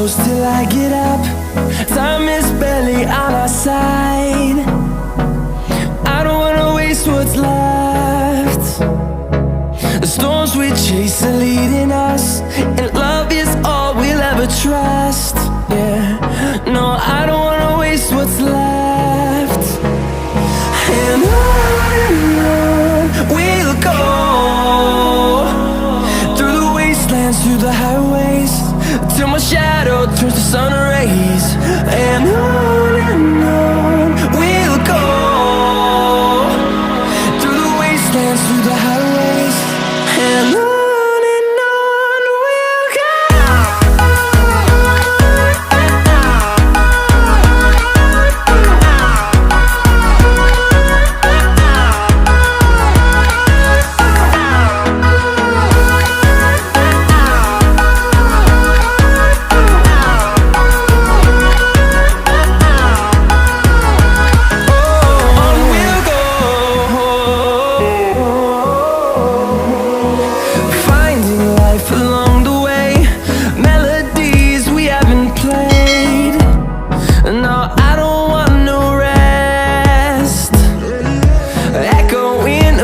close till I get up. Time is barely on our side. I don't wanna waste what's left. The storms we chase are leading us, and love is all we'll ever trust. Yeah, no, I don't wanna waste what's left. And on we'll go, through the wastelands, through the highways, till my shadow turns to sun